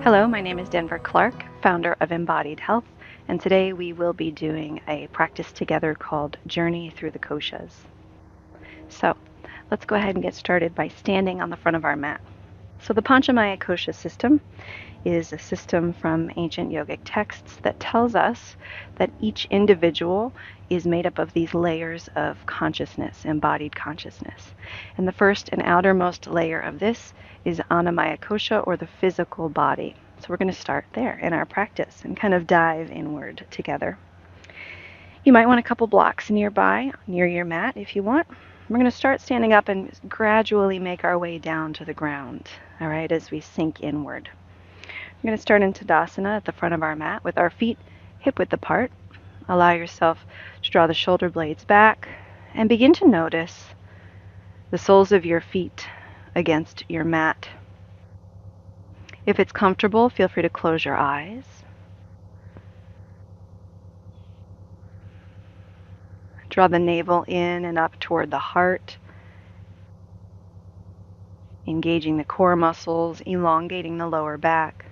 Hello, my name is Denver Clark, founder of Embodied Health, and today we will be doing a practice together called Journey Through the Koshas. So let's go ahead and get started by standing on the front of our mat. So the panchamaya kosha system is a system from ancient yogic texts that tells us that each individual is made up of these layers of consciousness, embodied consciousness. And the first and outermost layer of this is annamaya kosha, or the physical body. So we're going to start there in our practice and kind of dive inward together. You might want a couple blocks nearby, near your mat if you want. We're going to start standing up and gradually make our way down to the ground, all right, as we sink inward. We're going to start in Tadasana at the front of our mat with our feet hip-width apart. Allow yourself to draw the shoulder blades back and begin to notice the soles of your feet against your mat. If it's comfortable, feel free to close your eyes. Draw the navel in and up toward the heart, engaging the core muscles, elongating the lower back.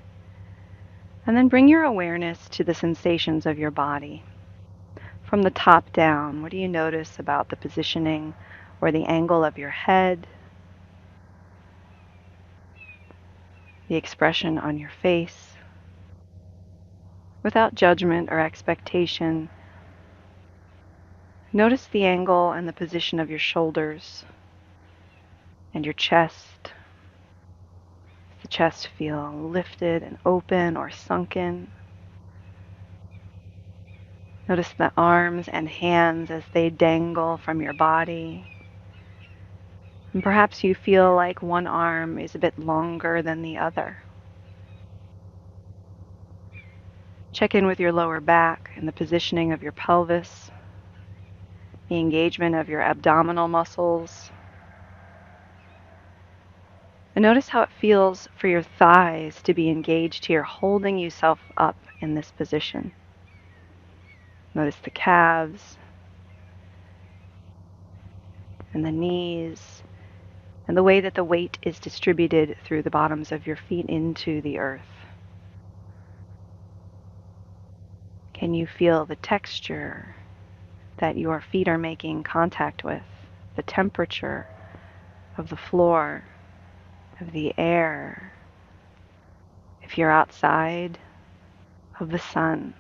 And then bring your awareness to the sensations of your body. From the top down, what do you notice about the positioning or the angle of your head, the expression on your face? Without judgment or expectation, notice the angle and the position of your shoulders and your chest. Does the chest feel lifted and open or sunken? Notice the arms and hands as they dangle from your body. And perhaps you feel like one arm is a bit longer than the other. Check in with your lower back and the positioning of your pelvis, the engagement of your abdominal muscles. And notice how it feels for your thighs to be engaged here, holding yourself up in this position. Notice the calves and the knees and the way that the weight is distributed through the bottoms of your feet into the earth. Can you feel the texture that your feet are making contact with, the temperature of the floor, of the air, if you're outside, of the sun?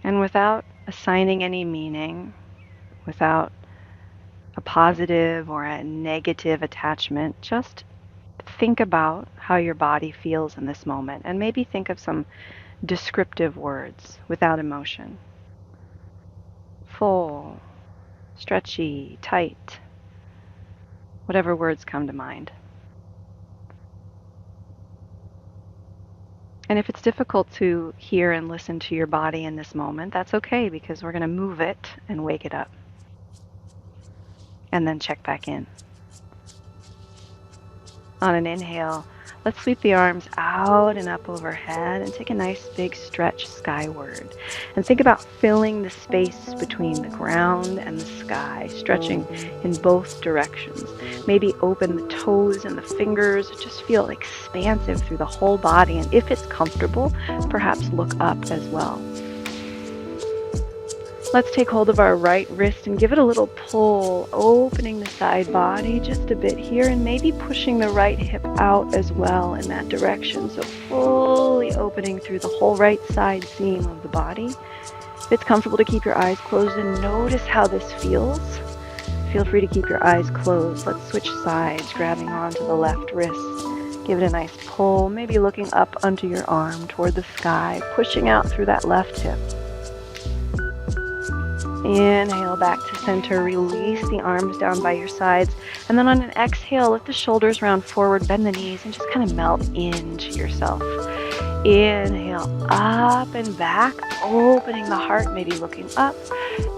And without assigning any meaning, without a positive or a negative attachment, just think about how your body feels in this moment, and maybe think of some descriptive words without emotion. Full, stretchy, tight, whatever words come to mind. And if it's difficult to hear and listen to your body in this moment, that's okay, because we're going to move it and wake it up. And then check back in. On an inhale, let's sweep the arms out and up overhead and take a nice big stretch skyward. And think about filling the space between the ground and the sky, stretching in both directions. Maybe open the toes and the fingers, just feel expansive through the whole body. And if it's comfortable, perhaps look up as well. Let's take hold of our right wrist and give it a little pull, opening the side body just a bit here, and maybe pushing the right hip out as well in that direction. So fully opening through the whole right side seam of the body. If it's comfortable to keep your eyes closed and notice how this feels, feel free to keep your eyes closed. Let's switch sides, grabbing onto the left wrist. Give it a nice pull, maybe looking up under your arm toward the sky, pushing out through that left hip. Inhale back to center, release the arms down by your sides, and then on an exhale, let the shoulders round forward, bend the knees, and just kind of melt into yourself. Inhale up and back, opening the heart, maybe looking up.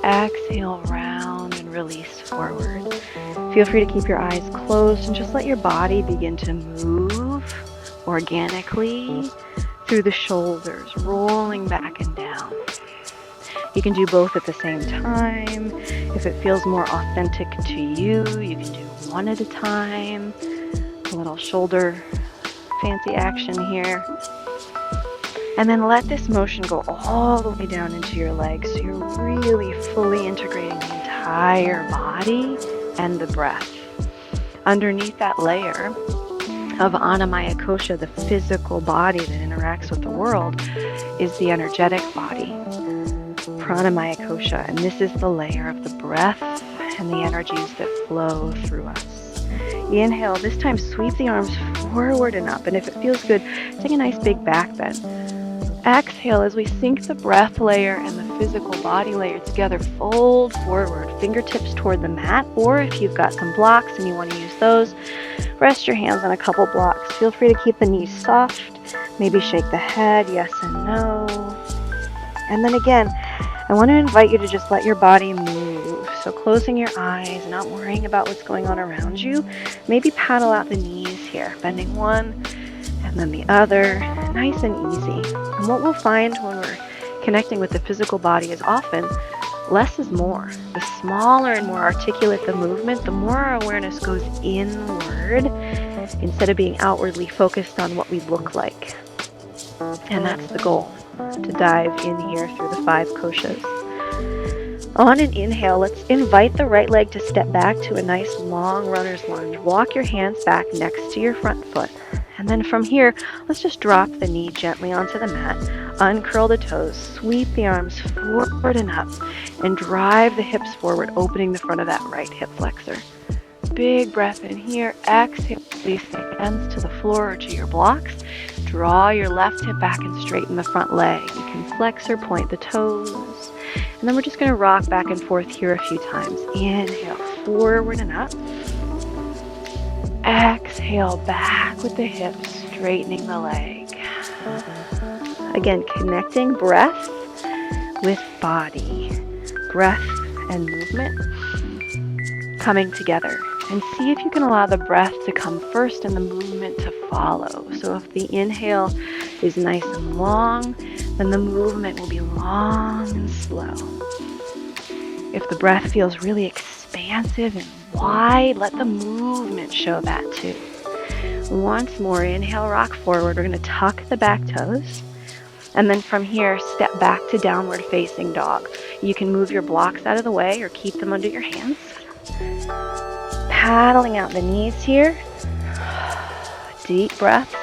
Exhale, round and release forward. Feel free to keep your eyes closed and just let your body begin to move organically through the shoulders, rolling back and down. You can do both at the same time. If it feels more authentic to you, you can do one at a time. A little shoulder fancy action here. And then let this motion go all the way down into your legs. So you're really fully integrating the entire body and the breath. Underneath that layer of annamaya kosha, the physical body that interacts with the world, is the energetic body, pranamaya kosha. And this is the layer of the breath and the energies that flow through us. Inhale, this time sweep the arms forward and up. And if it feels good, take a nice big back bend. Exhale, as we sink the breath layer and the physical body layer together, fold forward, fingertips toward the mat, or if you've got some blocks and you want to use those, rest your hands on a couple blocks. Feel free to keep the knees soft, maybe shake the head, yes and no. And then again, I want to invite you to just let your body move. So closing your eyes, not worrying about what's going on around you, maybe paddle out the knees here, bending one and then the other, nice and easy. And what we'll find when we're connecting with the physical body is often less is more. The smaller and more articulate the movement, the more our awareness goes inward instead of being outwardly focused on what we look like. And that's the goal, to dive in here through the 5 koshas. On an inhale, let's invite the right leg to step back to a nice long runner's lunge. Walk your hands back next to your front foot. And then from here, let's just drop the knee gently onto the mat, uncurl the toes, sweep the arms forward and up, and drive the hips forward, opening the front of that right hip flexor. Big breath in here. Exhale, release the hands to the floor or to your blocks. Draw your left hip back and straighten the front leg. You can flex or point the toes. And then we're just going to rock back and forth here a few times. Inhale, forward and up. Exhale, back with the hips, straightening the leg. Again, connecting breath with body. Breath and movement coming together. And see if you can allow the breath to come first and the movement to follow. So if the inhale is nice and long, then the movement will be long and slow. If the breath feels really expansive and wide, let the movement show that too. Once more, inhale, rock forward. We're going to tuck the back toes. And then from here, step back to downward facing dog. You can move your blocks out of the way or keep them under your hands. Paddling out the knees here. Deep breaths.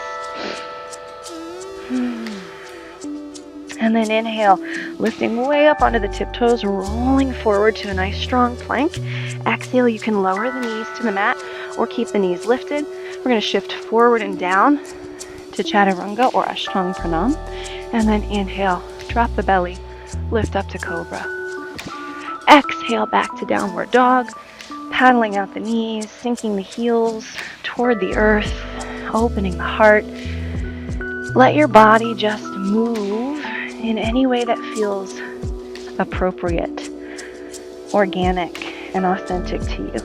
And then inhale, lifting way up onto the tiptoes, rolling forward to a nice strong plank. Exhale, you can lower the knees to the mat or keep the knees lifted. We're going to shift forward and down to chaturanga or ashtanga pranam. And then inhale, drop the belly, lift up to cobra. Exhale, back to downward dog, paddling out the knees, sinking the heels toward the earth, opening the heart. Let your body just move in any way that feels appropriate, organic, and authentic to you.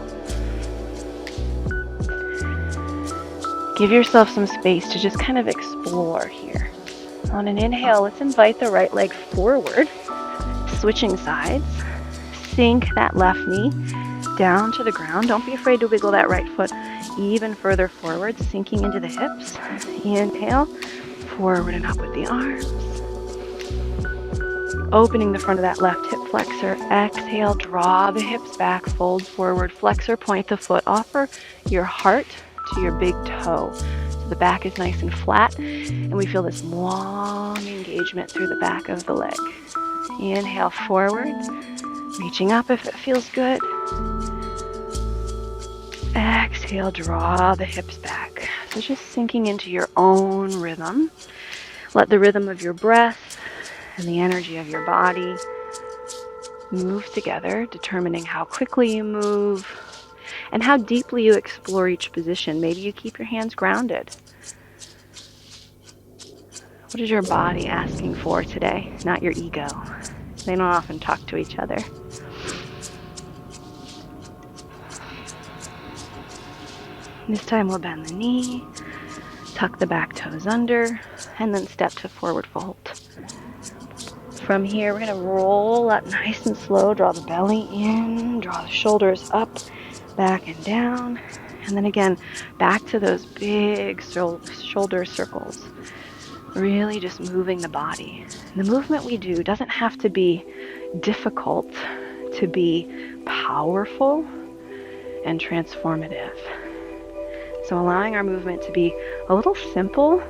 Give yourself some space to just kind of explore here. On an inhale, let's invite the right leg forward, switching sides. Sink that left knee down to the ground. Don't be afraid to wiggle that right foot even further forward, sinking into the hips. Inhale, forward and up with the arms. Opening the front of that left hip flexor. Exhale, draw the hips back, fold forward, flexor, point the foot. Offer your heart to your big toe. So the back is nice and flat, and we feel this long engagement through the back of the leg. Inhale, forward, reaching up if it feels good. Exhale, draw the hips back. So just sinking into your own rhythm. Let the rhythm of your breath and the energy of your body move together, determining how quickly you move and how deeply you explore each position. Maybe you keep your hands grounded. What is your body asking for today? Not your ego. They don't often talk to each other. This time we'll bend the knee, tuck the back toes under, and then step to forward fold. From here, we're going to roll up nice and slow. Draw the belly in, draw the shoulders up, back and down, And then again, back to those big shoulder circles. Really just moving the body. The movement we do doesn't have to be difficult to be powerful and transformative. So allowing our movement to be a little simple,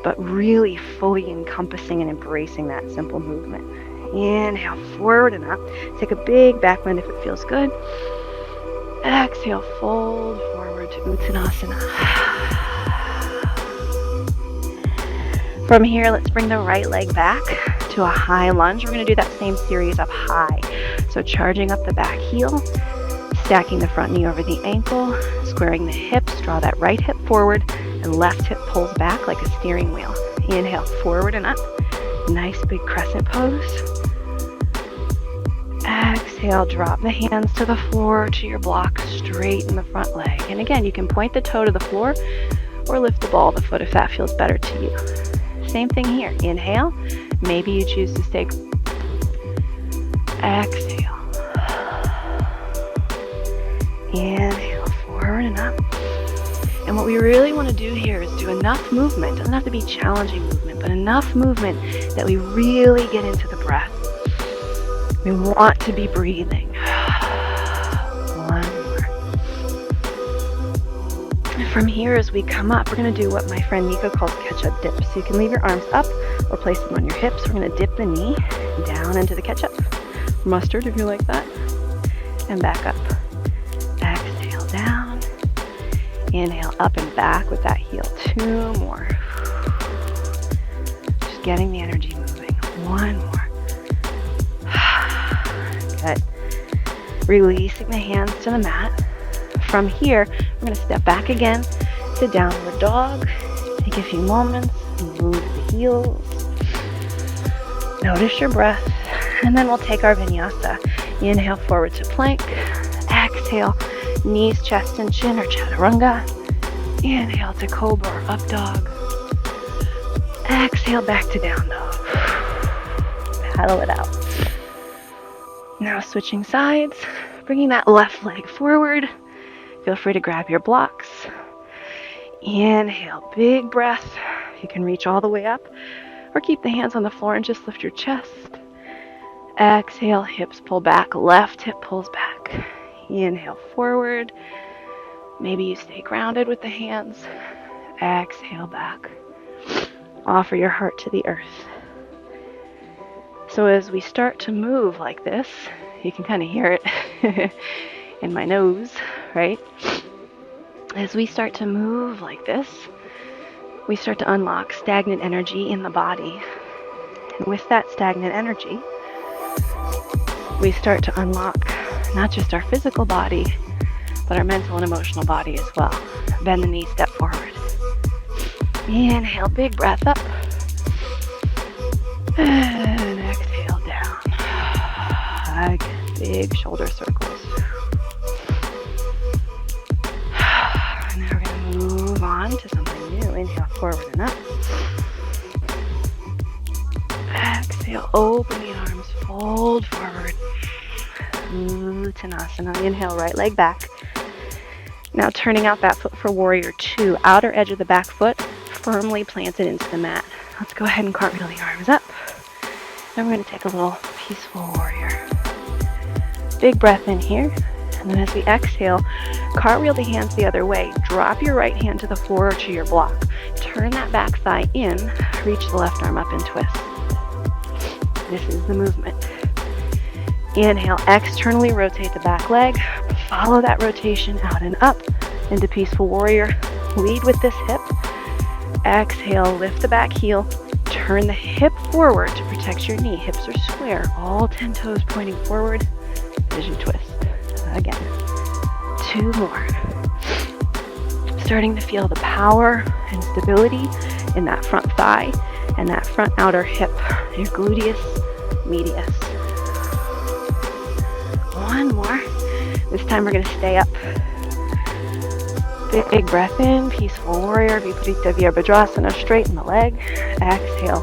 but really fully encompassing and embracing that simple movement. Inhale, forward and up. Take a big back bend if it feels good. Exhale, fold forward to Uttanasana. From here, let's bring the right leg back to a high lunge. We're going to do that same series of high. So charging up the back heel, stacking the front knee over the ankle, squaring the hips, draw that right hip forward, and left hip pulls back like a steering wheel. Inhale, forward and up. Nice big crescent pose. Exhale, drop the hands to the floor, to your block, straighten the front leg. And again, you can point the toe to the floor or lift the ball of the foot if that feels better to you. Same thing here. Inhale. Maybe you choose to stay. Exhale. Inhale, forward and up. And what we really want to do here is do enough movement. It doesn't have to be challenging movement, but enough movement that we really get into the breath. We want to be breathing. One more. And from here, as we come up, we're going to do what my friend Nico calls catch-up dips. So you can leave your arms up or place them on your hips. We're going to dip the knee down into the catch-up. Mustard, if you like that. And back up. Exhale, down. Inhale, up and back with that heel. 2 more. Just getting the energy moving. 1 more. Good. Releasing the hands to the mat. From here, we're going to step back again to downward dog. Take a few moments, move the heels. Notice your breath. And then we'll take our vinyasa. Inhale forward to plank. Exhale, knees, chest, and chin, or chaturanga. Inhale to cobra or up dog. Exhale back to down dog. Paddle it out. Now switching sides, bringing that left leg forward. Feel free to grab your blocks. Inhale, big breath. You can reach all the way up or keep the hands on the floor and just lift your chest. Exhale, hips pull back, left hip pulls back. Inhale forward. Maybe you stay grounded with the hands. Exhale back. Offer your heart to the earth. So as we start to move like this, you can kind of hear it in my nose, right? As we start to move like this, we start to unlock stagnant energy in the body. And with that stagnant energy, we start to unlock not just our physical body, but our mental and emotional body as well. Bend the knee, step forward. Inhale, big breath up. And exhale down. Again, big shoulder circles. And then we're going to move on to something new. Inhale, forward and up. Exhale, open the arms, fold forward. Uttanasana. Inhale, right leg back. Now turning out that foot for warrior 2. Outer edge of the back foot firmly planted into the mat. Let's go ahead and cartwheel the arms up. Then we're going to take a little peaceful warrior. Big breath in here. And then as we exhale, cartwheel the hands the other way. Drop your right hand to the floor or to your block. Turn that back thigh in. Reach the left arm up and twist. This is the movement. Inhale, externally rotate the back leg. Follow that rotation out and up into peaceful warrior. Lead with this hip. Exhale, lift the back heel. Turn the hip forward to protect your knee. Hips are square, all 10 toes pointing forward as you twist. Again, 2 more. Starting to feel the power and stability in that front thigh and that front outer hip, your gluteus medius. 1 more. This time we're going to stay up. Big breath in, peaceful warrior, Viparita Virabhadrasana, straighten the leg. Exhale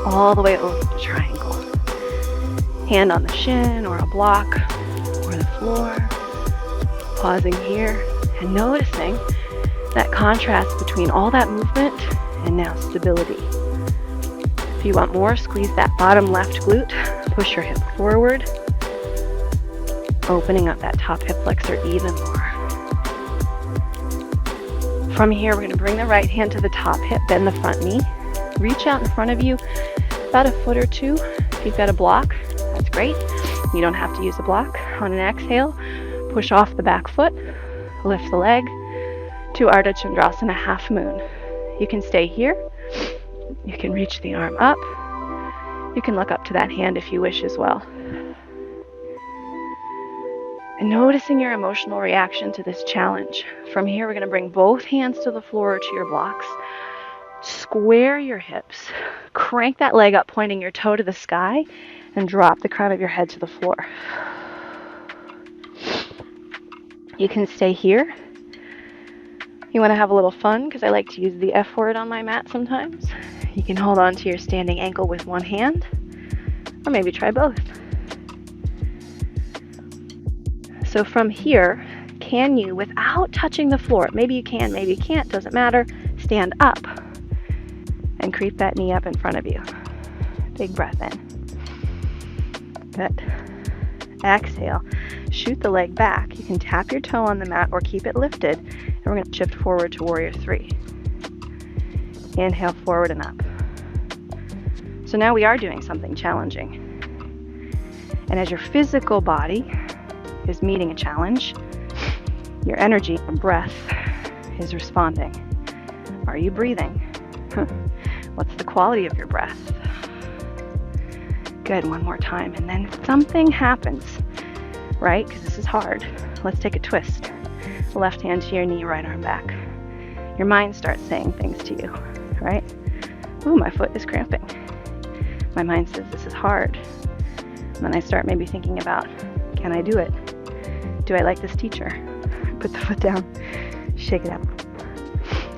all the way over to triangle. Hand on the shin or a block or the floor. Pausing here And noticing that contrast between all that movement and now stability. If you want more, squeeze that bottom left glute, push your hip forward, opening up that top hip flexor even more. From here, we're going to bring the right hand to the top hip, bend the front knee, reach out in front of you about a foot or two. If you've got a block, that's great. You don't have to use a block. On an exhale, push off the back foot, lift the leg to Ardha Chandrasana, half moon. You can stay here. You can reach the arm up. You can look up to that hand if you wish as well. And noticing your emotional reaction to this challenge. From here, we're going to bring both hands to the floor or to your blocks. Square your hips. Crank that leg up, pointing your toe to the sky, and drop the crown of your head to the floor. You can stay here. You want to have a little fun, because I like to use the F word on my mat sometimes. You can hold on to your standing ankle with one hand, or maybe try both. So from here, can you, without touching the floor, maybe you can, maybe you can't, doesn't matter, stand up and creep that knee up in front of you. Big breath in. Good. Exhale. Shoot the leg back. You can tap your toe on the mat or keep it lifted. And we're going to shift forward to Warrior 3. Inhale forward and up. So now we are doing something challenging. And as your physical body is meeting a challenge, your energy and breath is responding. Are you breathing? What's the quality of your breath? Good, one more time. And then something happens, right? Because this is hard. Let's take a twist. Left hand to your knee, right arm back. Your mind starts saying things to you, right? Ooh, my foot is cramping. My mind says this is hard. And then I start maybe thinking about, can I do it? Do I like this teacher? Put the foot down, shake it out.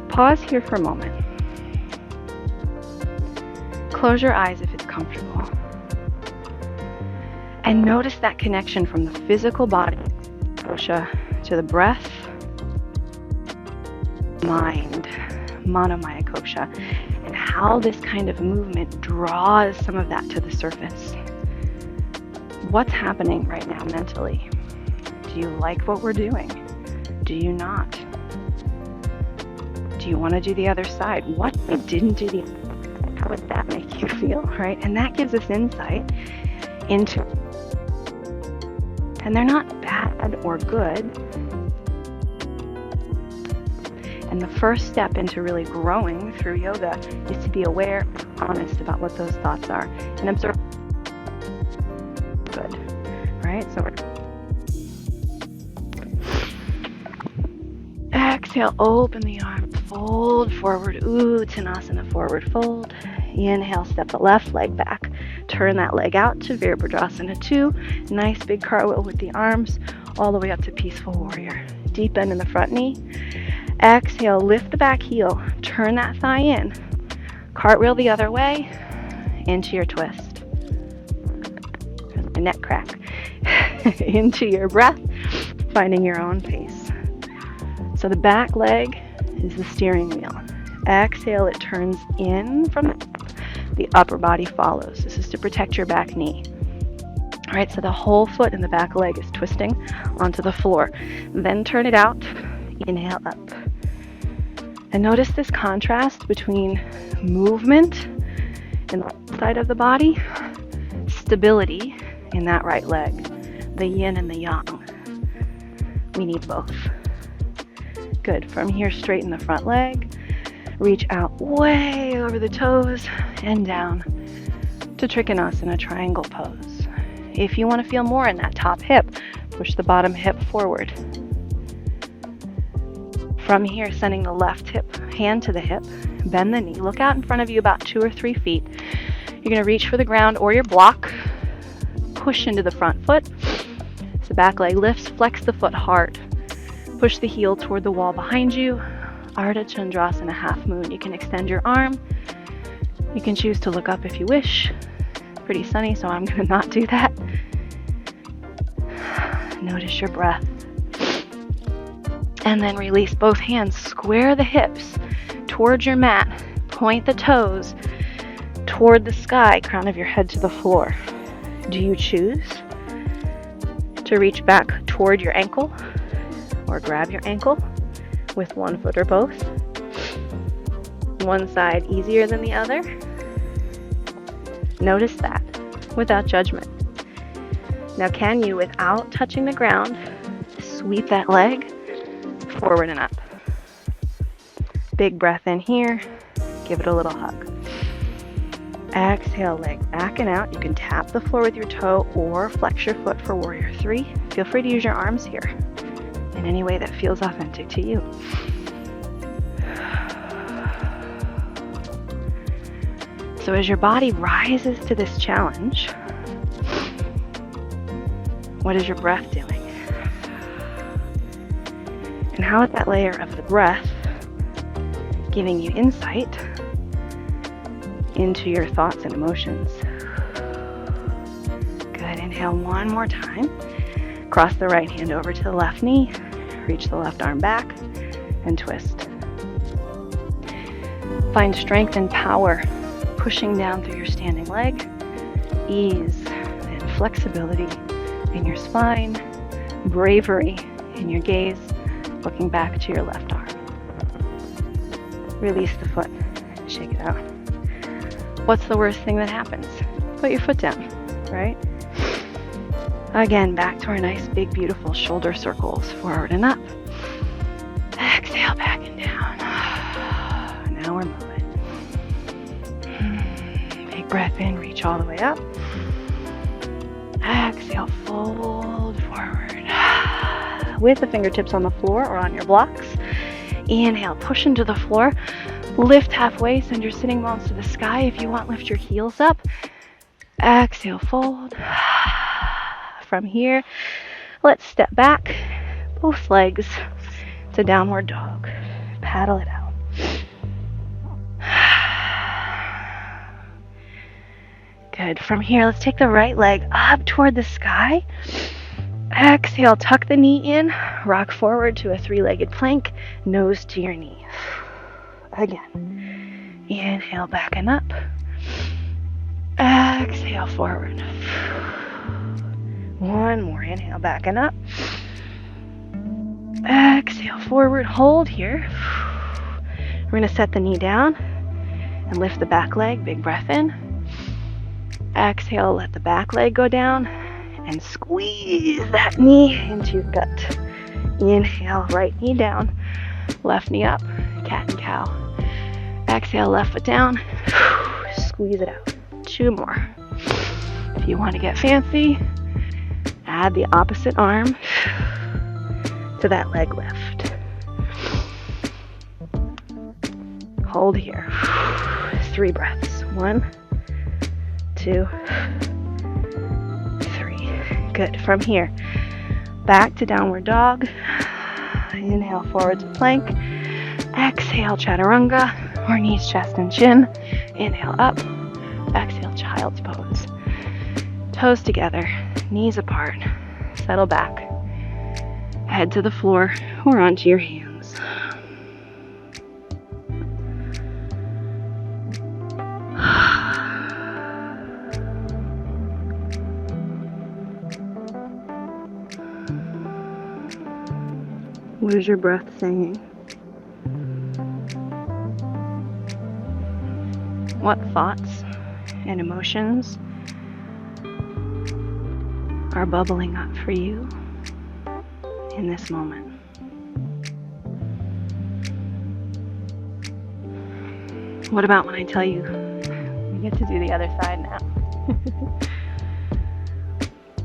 Pause here for a moment. Close your eyes if it's comfortable. And notice that connection from the physical body, kosha, to the breath, mind, manomaya kosha, and how this kind of movement draws some of that to the surface. What's happening right now mentally? Do you like what we're doing? Do you not? Do you want to do the other side? What if we didn't do the other side? How would that make you feel, right? And that gives us insight into, and they're not bad or good. And the first step into really growing through yoga is to be aware, honest about what those thoughts are, and observe. Good, right? So exhale, open the arms, fold forward, Uttanasana, forward fold. Inhale, step the left leg back. Turn that leg out to Virabhadrasana 2. Nice big cartwheel with the arms all the way up to Peaceful Warrior. Deep bend in the front knee. Exhale, lift the back heel. Turn that thigh in. Cartwheel the other way into your twist. There's my neck crack. Into your breath, finding your own pace. So the back leg is the steering wheel. Exhale, it turns in from the upper body follows. This is to protect your back knee. All right, so the whole foot and the back leg is twisting onto the floor. Then turn it out. Inhale up. And notice this contrast between movement in the left side of the body, stability in that right leg, the yin and the yang. We need both. Good. From here, straighten the front leg. Reach out way over the toes and down to Trikonasana, triangle pose. If you want to feel more in that top hip, push the bottom hip forward. From here, sending the left hip hand to the hip, bend the knee, look out in front of you about 2 or 3 feet. You're going to reach for the ground or your block, push into the front foot. So the back leg lifts, flex the foot hard. Push the heel toward the wall behind you. Ardha Chandrasana, half moon. You can extend your arm. You can choose to look up if you wish. Pretty sunny, so I'm going to not do that. Notice your breath. And then release both hands. Square the hips towards your mat. Point the toes toward the sky, crown of your head to the floor. Do you choose to reach back toward your ankle or grab your ankle with one foot or both? One side easier than the other? Notice that without judgment. Now, can you, without touching the ground, sweep that leg forward and up? Big breath in here. Give it a little hug. Exhale, leg back and out. You can tap the floor with your toe or flex your foot for warrior 3. Feel free to use your arms here in any way that feels authentic to you. So as your body rises to this challenge, what is your breath doing? And how is that layer of the breath giving you insight into your thoughts and emotions? Good. Inhale one more time. Cross the right hand over to the left knee. Reach the left arm back and twist. Find strength and power pushing down through your standing leg. Ease and flexibility in your spine. Bravery in your gaze, looking back to your left arm. Release the foot. Shake it out. What's the worst thing that happens? Put your foot down, right? Again, back to our nice, big, beautiful shoulder circles, forward and up. Exhale, back and down. Now we're moving. Big breath in, reach all the way up. Exhale, fold forward. With the fingertips on the floor or on your blocks. Inhale, push into the floor. Lift halfway, send your sitting bones to the sky. If you want, lift your heels up. Exhale, fold. From here, let's step back, both legs to downward dog. Paddle it out. Good. From here, let's take the right leg up toward the sky. Exhale, tuck the knee in, rock forward to a 3-legged plank, nose to your knee. Again, inhale, back and up. Exhale, forward. One more, inhale, back and up. Exhale, forward, hold here. We're going to set the knee down and lift the back leg, big breath in. Exhale, let the back leg go down and squeeze that knee into your gut. Inhale, right knee down, left knee up, cat and cow. Exhale, left foot down, squeeze it out. 2 more. If you want to get fancy, add the opposite arm to that leg lift. Hold here. 3 breaths. 1, 2, 3. Good. From here, back to downward dog. Inhale, forward to plank. Exhale, chaturanga, or knees, chest, and chin. Inhale, up. Exhale, child's pose. Toes together, knees apart. Settle back. Head to the floor or onto your hands. What is your breath saying? What thoughts and emotions are bubbling up for you in this moment? What about when I tell you we get to do the other side now?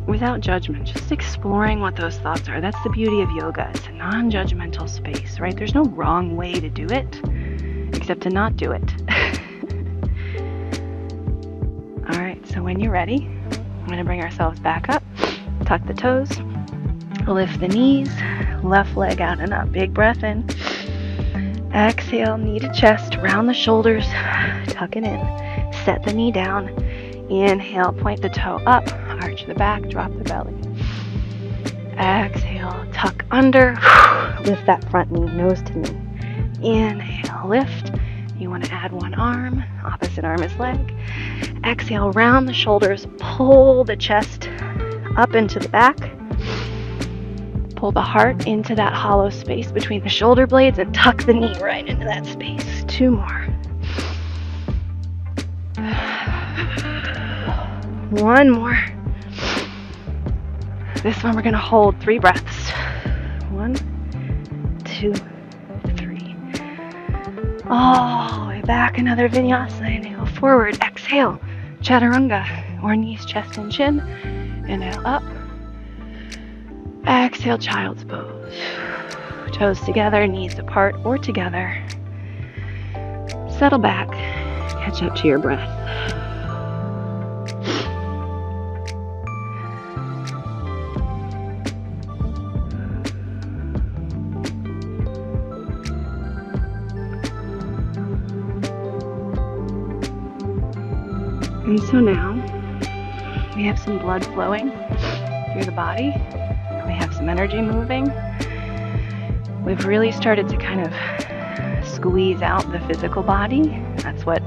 Without judgment, just exploring what those thoughts are. That's the beauty of yoga. It's a non-judgmental space, right? There's no wrong way to do it, except to not do it. All right, so when you're ready, I'm going to bring ourselves back up. Tuck the toes, lift the knees, left leg out and up. Big breath in. Exhale, knee to chest, round the shoulders, tuck it in. Set the knee down. Inhale, point the toe up, arch the back, drop the belly. Exhale, tuck under. Lift that front knee, nose to knee. Inhale, lift. You want to add one arm. Opposite arm is leg. Exhale, round the shoulders. Pull the chest up into the back. Pull the heart into that hollow space between the shoulder blades and tuck the knee right into that space. 2 more. 1 more. This one we're going to hold 3 breaths. 1, 2, 3. All the way back. Another vinyasa. Inhale forward. Exhale. Chaturanga, or knees, chest, and chin. Inhale up. Exhale, child's pose. Toes together, knees apart or together. Settle back. Catch up to your breath. And so now we have some blood flowing through the body. We have some energy moving. We've really started to kind of squeeze out the physical body. That's what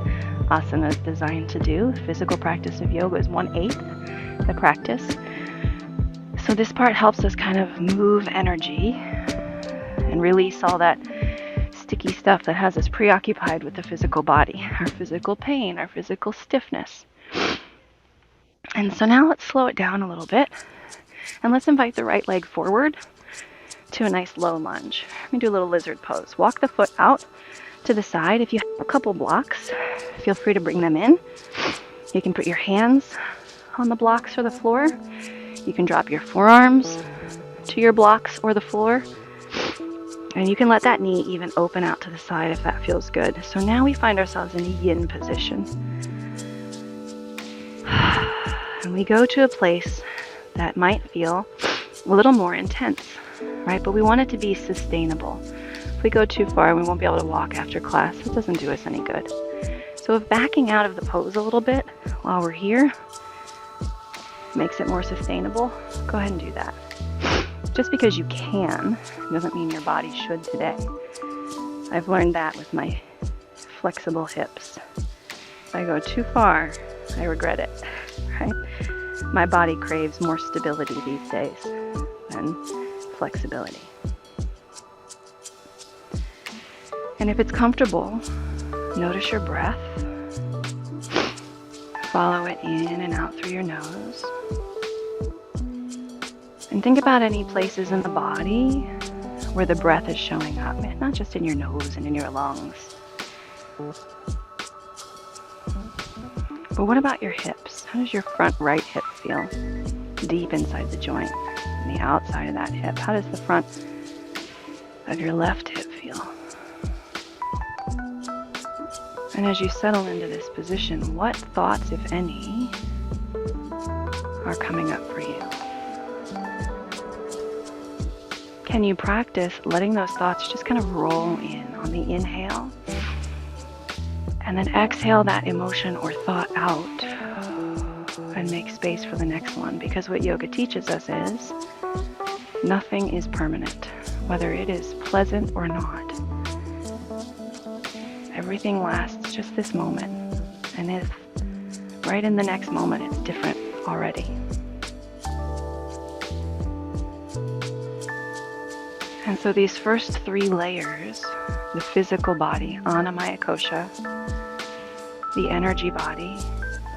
asana is designed to do. Physical practice of yoga is 1/8 the practice. So this part helps us kind of move energy and release all that sticky stuff that has us preoccupied with the physical body, our physical pain, our physical stiffness. And so now let's slow it down a little bit, and let's invite the right leg forward to a nice low lunge. We're going to do a little lizard pose. Walk the foot out to the side. If you have a couple blocks, feel free to bring them in. You can put your hands on the blocks or the floor. You can drop your forearms to your blocks or the floor. And you can let that knee even open out to the side if that feels good. So now we find ourselves in a yin position. And we go to a place that might feel a little more intense, right? But we want it to be sustainable. If we go too far, we won't be able to walk after class. It doesn't do us any good. So if backing out of the pose a little bit while we're here makes it more sustainable, go ahead and do that. Just because you can doesn't mean your body should today. I've learned that with my flexible hips. If I go too far, I regret it, right? My body craves more stability these days than flexibility. And if it's comfortable, notice your breath. Follow it in and out through your nose. And think about any places in the body where the breath is showing up, not just in your nose and in your lungs. But what about your hips? How does your front right hip feel? Deep inside the joint, and the outside of that hip. How does the front of your left hip feel? And as you settle into this position, what thoughts, if any, are coming up for you? Can you practice letting those thoughts just kind of roll in on the inhale? And then exhale that emotion or thought out and make space for the next one. Because what yoga teaches us is nothing is permanent, whether it is pleasant or not. Everything lasts just this moment. And if right in the next moment it's different already. And so these first 3 layers, the physical body, annamaya kosha, the energy body,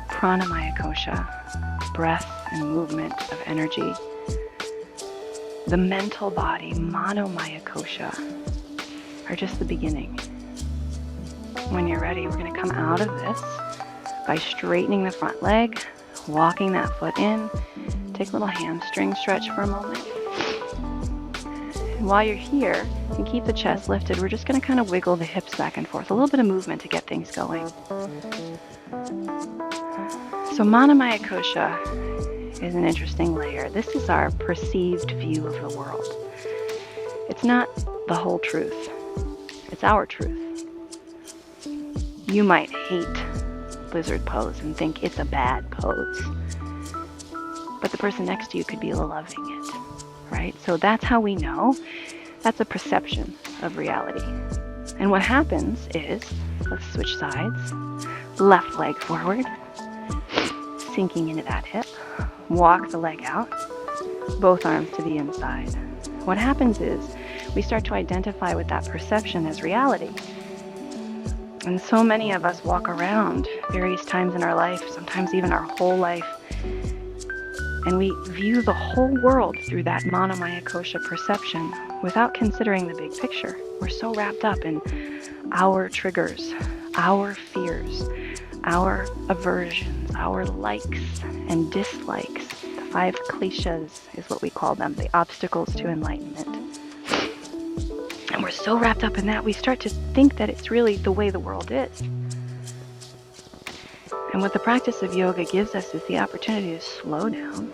pranamaya kosha, breath and movement of energy, the mental body, manomaya kosha, are just the beginning. When you're ready, we're going to come out of this by straightening the front leg, walking that foot in. Take a little hamstring stretch for a moment. And while you're here, you can keep the chest lifted. We're just going to kind of wiggle the hips back and forth. A little bit of movement to get things going. So manomaya kosha is an interesting layer. This is our perceived view of the world. It's not the whole truth. It's our truth. You might hate lizard pose and think it's a bad pose. But the person next to you could be loving it, right? So that's how we know. That's a perception of reality. And what happens is, let's switch sides. Left leg forward, sinking into that hip. Walk the leg out, both arms to the inside. What happens is we start to identify with that perception as reality. And so many of us walk around various times in our life, sometimes even our whole life, and we view the whole world through that manomaya kosha perception without considering the big picture. We're so wrapped up in our triggers, our fears, our aversions, our likes and dislikes. The 5 koshas is what we call them, the obstacles to enlightenment. And we're so wrapped up in that, we start to think that it's really the way the world is. And what the practice of yoga gives us is the opportunity to slow down,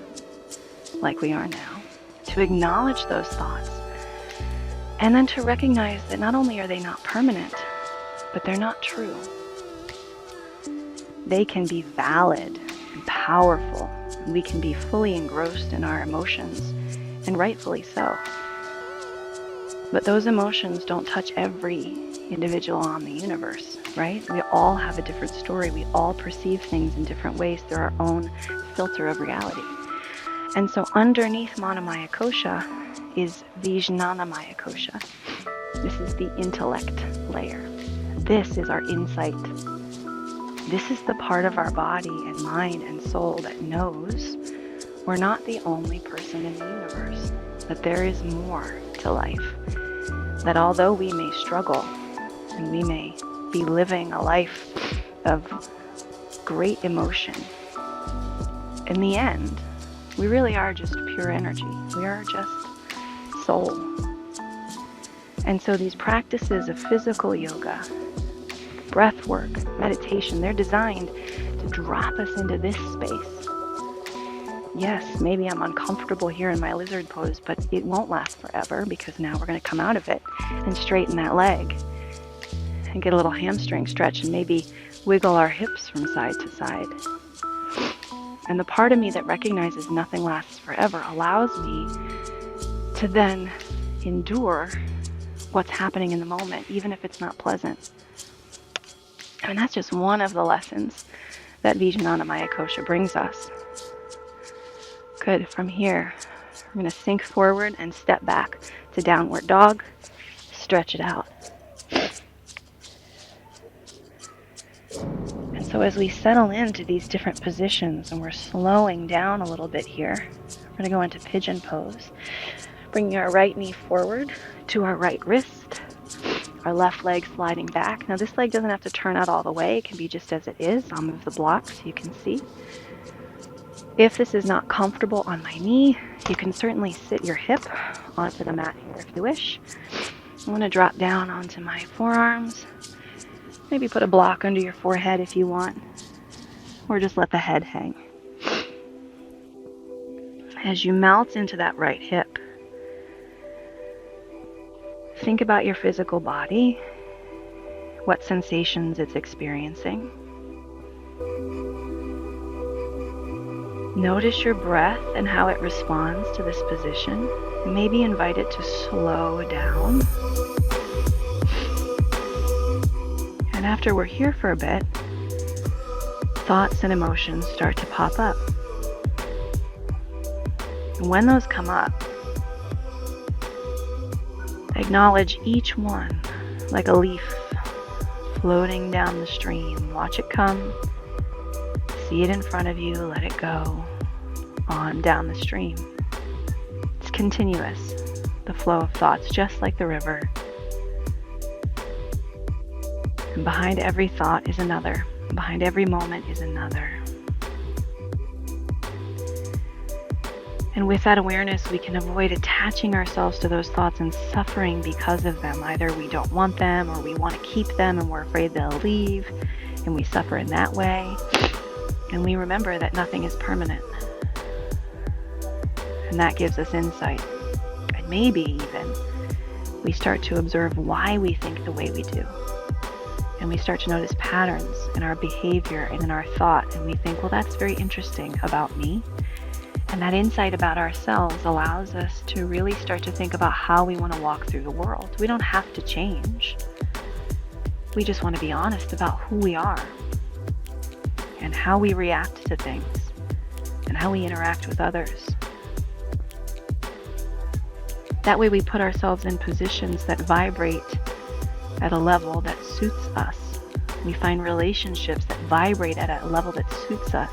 like we are now, to acknowledge those thoughts, and then to recognize that not only are they not permanent, but they're not true. They can be valid and powerful. We can be fully engrossed in our emotions, and rightfully so. But those emotions don't touch every individual on the universe, right? We all have a different story. We all perceive things in different ways through our own filter of reality. And so underneath manomaya kosha is vijnanamaya kosha. This is the intellect layer. This is our insight. This is the part of our body and mind and soul that knows we're not the only person in the universe, that there is more to life, that although we may struggle and we may be living a life of great emotion, in the end, we really are just pure energy. We are just soul. And so these practices of physical yoga, breath work, meditation, they're designed to drop us into this space. Yes, maybe I'm uncomfortable here in my lizard pose, but it won't last forever, because now we're going to come out of it and straighten that leg and get a little hamstring stretch and maybe wiggle our hips from side to side. And the part of me that recognizes nothing lasts forever allows me to then endure what's happening in the moment, even if it's not pleasant. And that's just one of the lessons that vijnanamaya kosha brings us. Good. From here, we're going to sink forward and step back to downward dog. Stretch it out. And so as we settle into these different positions and we're slowing down a little bit here, we're going to go into pigeon pose. Bringing our right knee forward to our right wrist. Our left leg sliding back. Now this leg doesn't have to turn out all the way. It can be just as it is. I'll move the block so you can see. If this is not comfortable on my knee, you can certainly sit your hip onto the mat here if you wish. I'm going to drop down onto my forearms. Maybe put a block under your forehead if you want, or just let the head hang. As you melt into that right hip, think about your physical body, what sensations it's experiencing. Notice your breath and how it responds to this position. And maybe invite it to slow down. And after we're here for a bit, thoughts and emotions start to pop up. And when those come up, acknowledge each one like a leaf floating down the stream. Watch it come. See it in front of you, let it go on down the stream. It's continuous, the flow of thoughts, just like the river. And behind every thought is another. Behind every moment is another. And with that awareness, we can avoid attaching ourselves to those thoughts and suffering because of them. Either we don't want them or we want to keep them and we're afraid they'll leave, and we suffer in that way. And we remember that nothing is permanent. And that gives us insight. And maybe even we start to observe why we think the way we do. And we start to notice patterns in our behavior and in our thought. And we think, well, that's very interesting about me. And that insight about ourselves allows us to really start to think about how we want to walk through the world. We don't have to change. We just want to be honest about who we are and how we react to things and how we interact with others. That way we put ourselves in positions that vibrate at a level that suits us. We find relationships that vibrate at a level that suits us.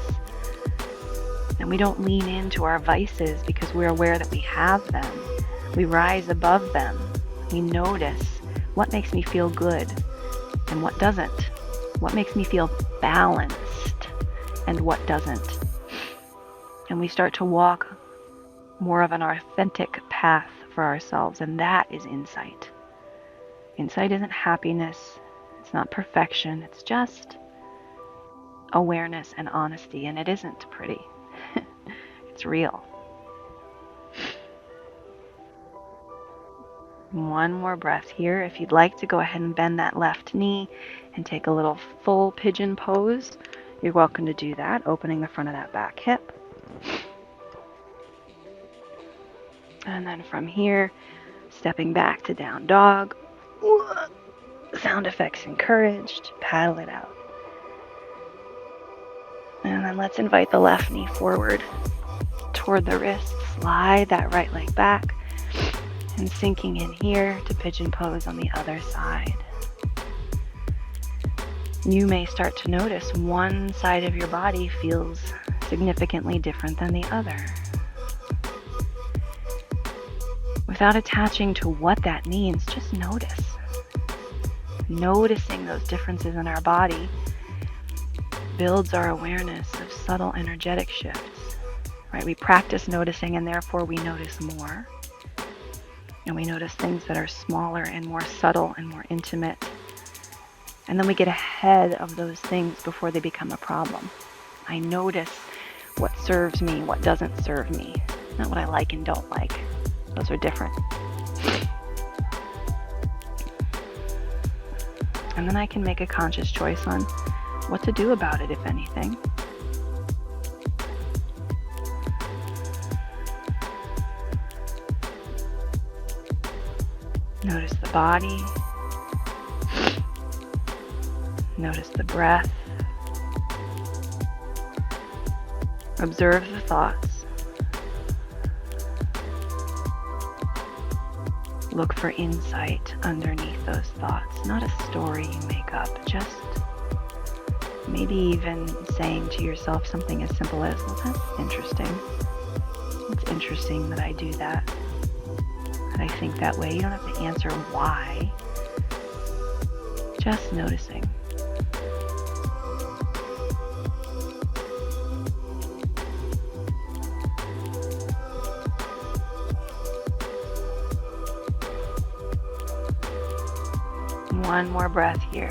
And we don't lean into our vices because we're aware that we have them. We rise above them. We notice what makes me feel good and what doesn't. What makes me feel balanced and what doesn't. And we start to walk more of an authentic path for ourselves, and that is insight. Insight isn't happiness. It's not perfection. It's just awareness and honesty, and it isn't pretty. It's real. One more breath here. If you'd like to go ahead and bend that left knee and take a little full pigeon pose, you're welcome to do that, opening the front of that back hip. And then from here, stepping back to down dog. Sound effects encouraged. Paddle it out. And then let's invite the left knee forward toward the wrist. Slide that right leg back. And sinking in here to pigeon pose on the other side. You may start to notice one side of your body feels significantly different than the other. Without attaching to what that means, just notice. Noticing those differences in our body builds our awareness of subtle energetic shifts. Right? We practice noticing, and therefore we notice more. And we notice things that are smaller and more subtle and more intimate. And then we get ahead of those things before they become a problem. I notice what serves me, what doesn't serve me, not what I like and don't like. Those are different. And then I can make a conscious choice on what to do about it, if anything. Notice the body. Notice the breath. Observe the thoughts. Look for insight underneath those thoughts, not a story you make up, just maybe even saying to yourself something as simple as, well, that's interesting. It's interesting that I do that. That I think that way. You don't have to answer why. Just noticing. One more breath here.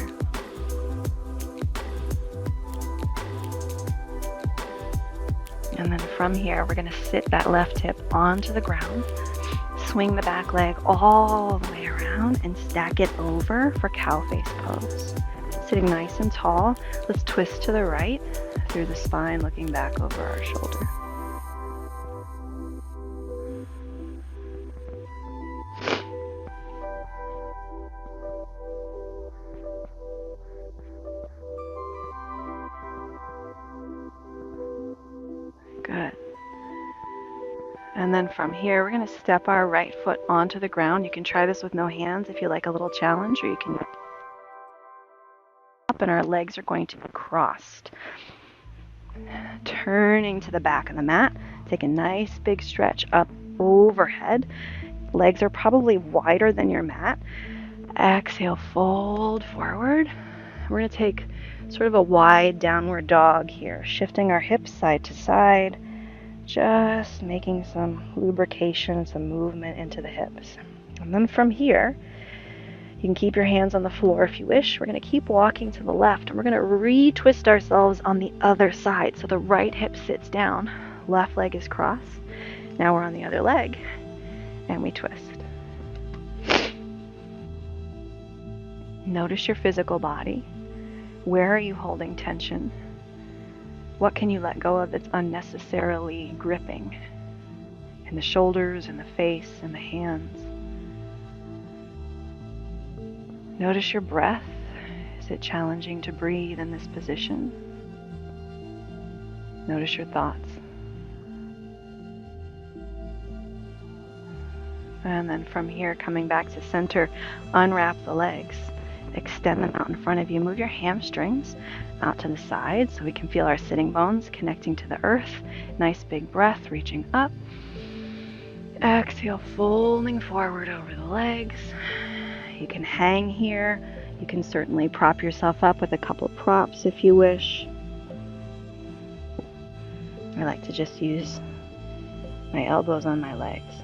And then from here, we're going to sit that left hip onto the ground. Swing the back leg all the way around and stack it over for cow face pose. Sitting nice and tall, let's twist to the right through the spine, looking back over our shoulder. Good. And then from here, we're going to step our right foot onto the ground. You can try this with no hands if you like a little challenge, or you can up, and our legs are going to be crossed. Turning to the back of the mat, take a nice big stretch up overhead. Legs are probably wider than your mat. Exhale, fold forward. We're going to take sort of a wide downward dog here, shifting our hips side to side, just making some lubrication, some movement into the hips. And then from here, you can keep your hands on the floor if you wish. We're going to keep walking to the left, and we're going to retwist ourselves on the other side. So the right hip sits down, left leg is crossed. Now we're on the other leg, and we twist. Notice your physical body. Where are you holding tension? What can you let go of that's unnecessarily gripping? In the shoulders, in the face, in the hands. Notice your breath. Is it challenging to breathe in this position? Notice your thoughts. And then from here, coming back to center, unwrap the legs. Extend them out in front of you. Move your hamstrings out to the side so we can feel our sitting bones connecting to the earth. Nice big breath, reaching up. Exhale, folding forward over the legs. You can hang here. You can certainly prop yourself up with a couple of props if you wish. I like to just use my elbows on my legs.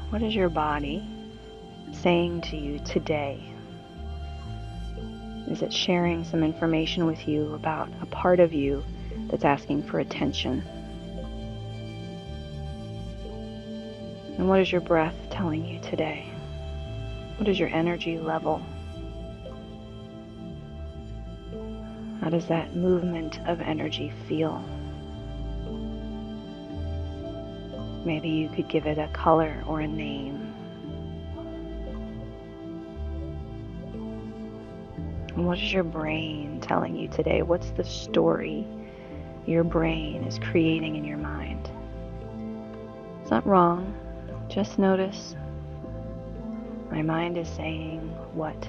What is your body saying to you today? Is it sharing some information with you about a part of you that's asking for attention? And what is your breath telling you today? What is your energy level? How does that movement of energy feel? Maybe you could give it a color or a name. And what is your brain telling you today? What's the story your brain is creating in your mind? It's not wrong. Just notice. My mind is saying what?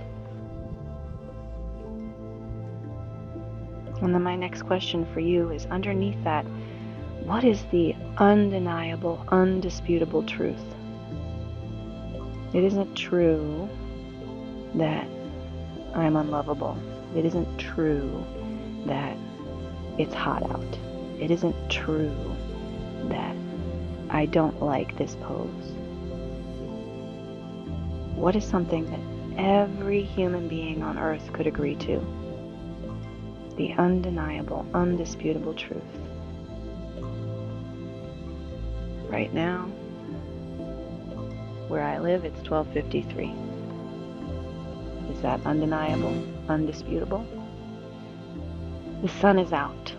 And then my next question for you is, underneath that, what is the undeniable, undisputable truth? It isn't true that I'm unlovable. It isn't true that it's hot out. It isn't true that I don't like this pose. What is something that every human being on earth could agree to? The undeniable, undisputable truth. Right now, where I live, it's 12:53. Is that undeniable, undisputable? The sun is out.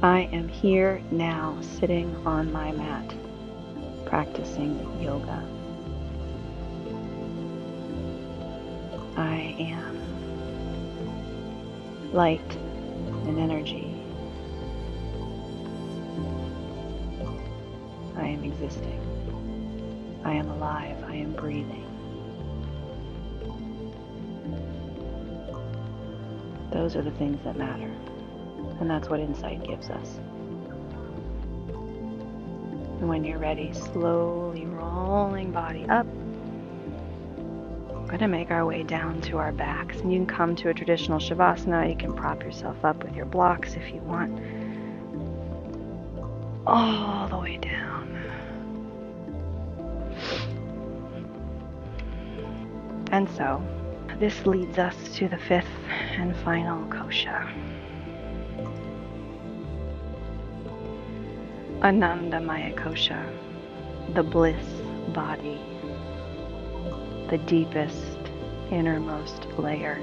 I am here now, sitting on my mat, practicing yoga. I am light and energy. I am existing. I am alive. I am breathing. Those are the things that matter. And that's what insight gives us. And when you're ready, slowly rolling body up. We're going to make our way down to our backs. And you can come to a traditional shavasana. You can prop yourself up with your blocks if you want. All the way down. And so, this leads us to the fifth and final kosha. Anandamaya kosha, the bliss body, the deepest, innermost layer.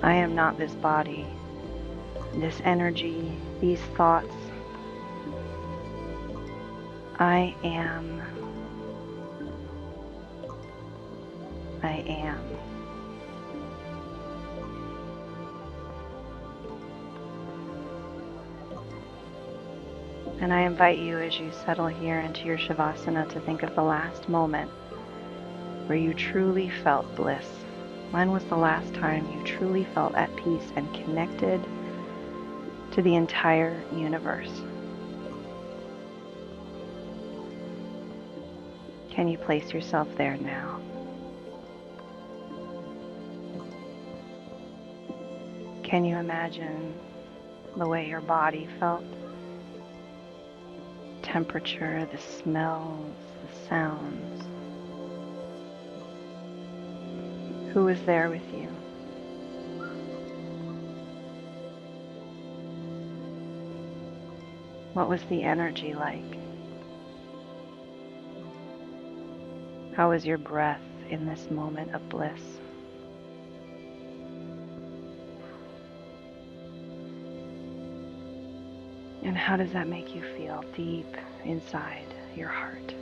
I am not this body, this energy, these thoughts. I am. I am. And I invite you, as you settle here into your shavasana, to think of the last moment where you truly felt bliss. When was the last time you truly felt at peace and connected to the entire universe? Can you place yourself there now? Can you imagine the way your body felt? Temperature, the smells, the sounds. Who was there with you? What was the energy like? How is your breath in this moment of bliss? And how does that make you feel deep inside your heart?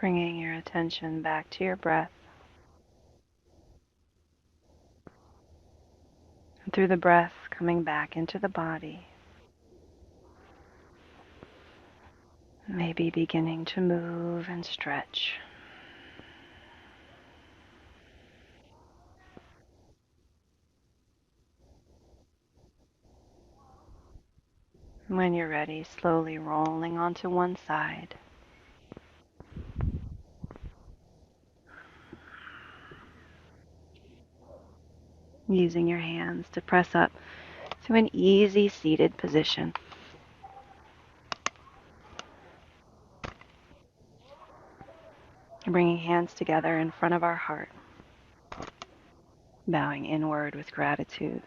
Bringing your attention back to your breath. And through the breath, coming back into the body. Maybe beginning to move and stretch. When you're ready, slowly rolling onto one side. Using your hands to press up to an easy seated position. Bringing hands together in front of our heart. Bowing inward with gratitude.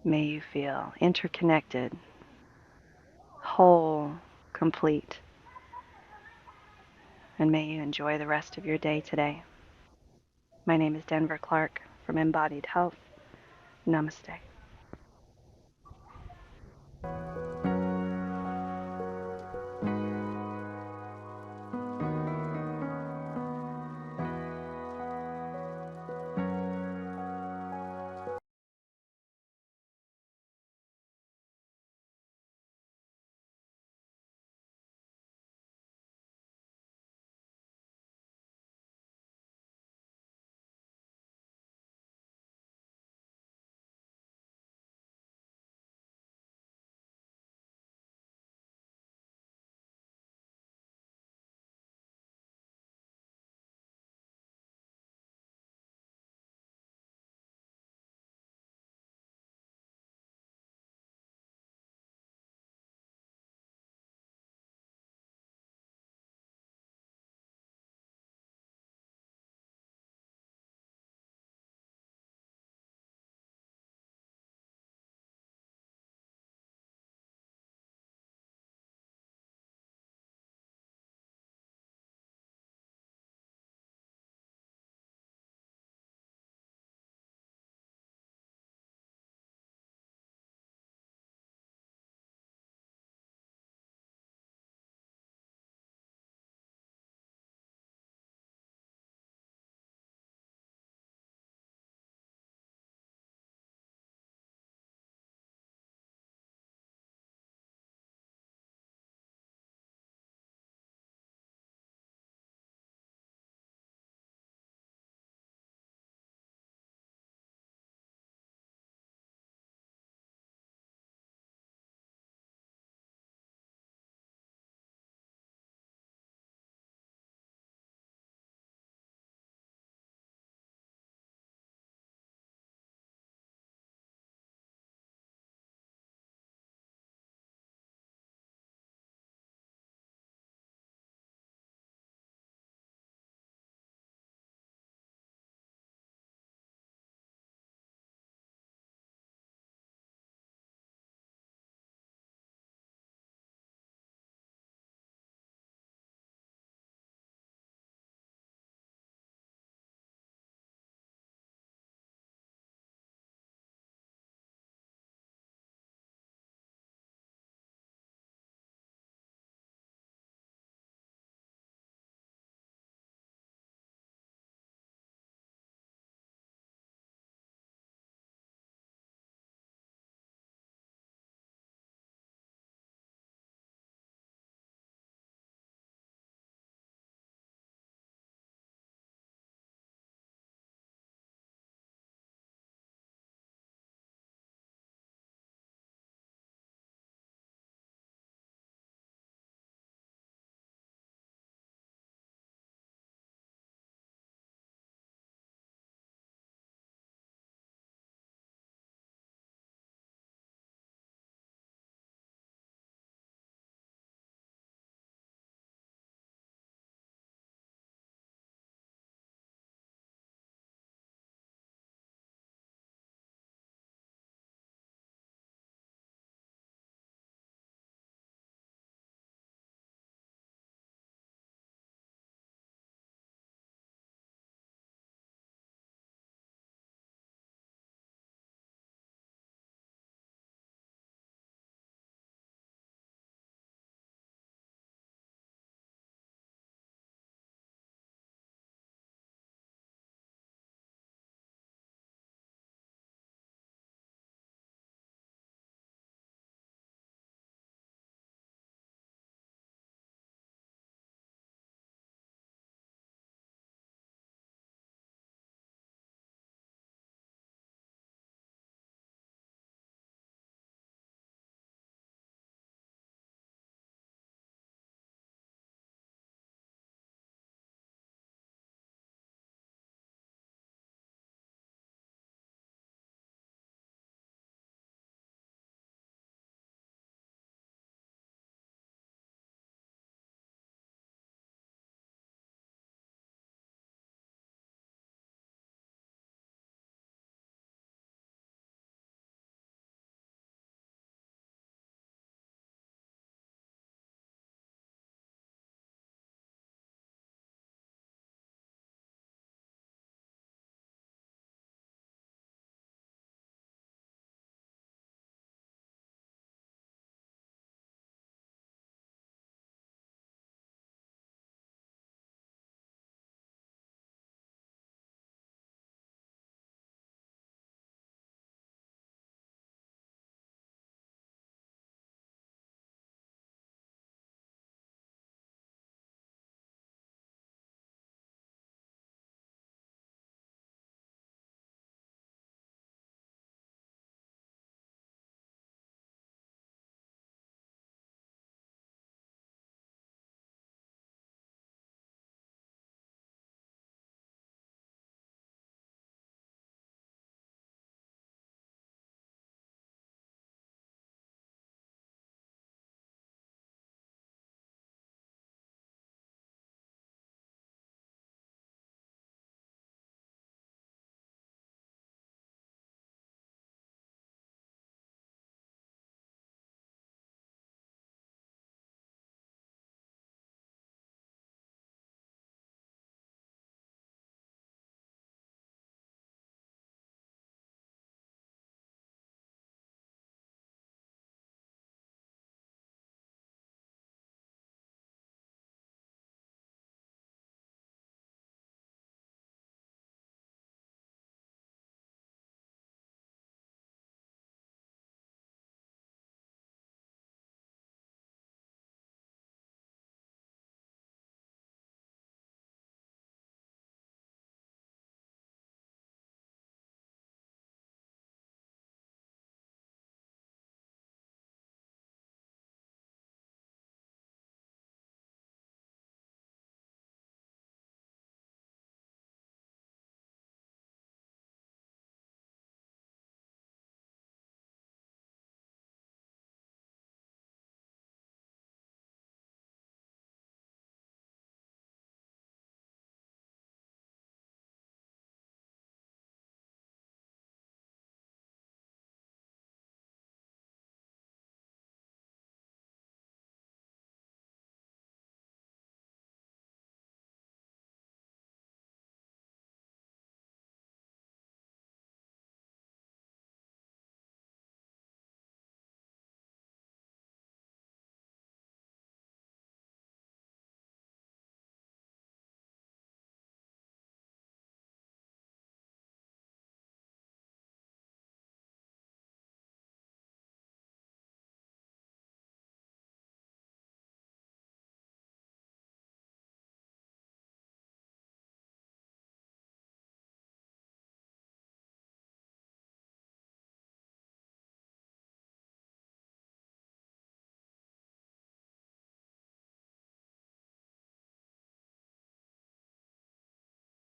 May you feel interconnected, whole, complete. And may you enjoy the rest of your day today. My name is Denver Clark from Embodied Health. Namaste.